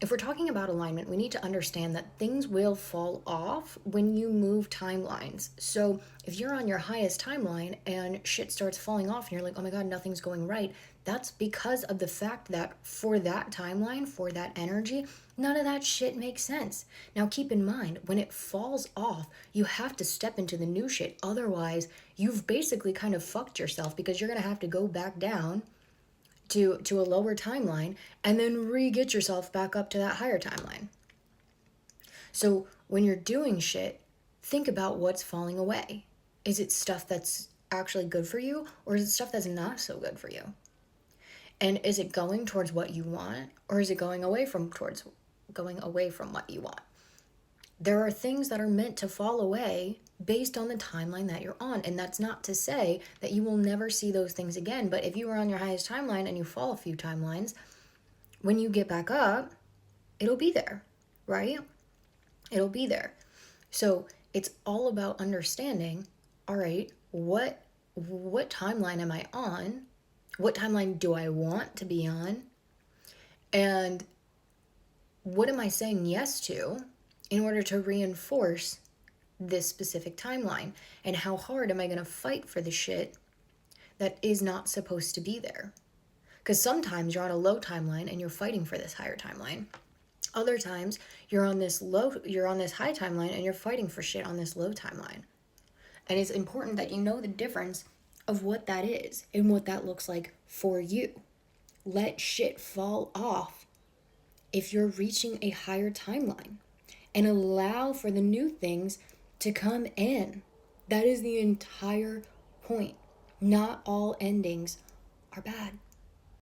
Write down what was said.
If we're talking about alignment, we need to understand that things will fall off when you move timelines. So if you're on your highest timeline and shit starts falling off and you're like, oh my God, nothing's going right, that's because of the fact that for that timeline, for that energy, none of that shit makes sense. Now, keep in mind, when it falls off, you have to step into the new shit. Otherwise, you've basically kind of fucked yourself because you're going to have to go back down to a lower timeline and then re-get yourself back up to that higher timeline. So when you're doing shit, think about what's falling away. Is it stuff that's actually good for you, or is it stuff that's not so good for you? And is it going towards what you want, or is it going away from what you want? There are things that are meant to fall away based on the timeline that you're on. And that's not to say that you will never see those things again. But if you are on your highest timeline and you fall a few timelines, when you get back up, it'll be there, right? It'll be there. So it's all about understanding, all right, what timeline am I on? What timeline do I want to be on? And what am I saying yes to in order to reinforce this specific timeline? And how hard am I going to fight for the shit that is not supposed to be there? Because sometimes you're on a low timeline and you're fighting for this higher timeline. Other times you're on this high timeline and you're fighting for shit on this low timeline. And it's important that you know the difference of what that is and what that looks like for you. Let shit fall off if you're reaching a higher timeline and allow for the new things to come in. That is the entire point. Not all endings are bad.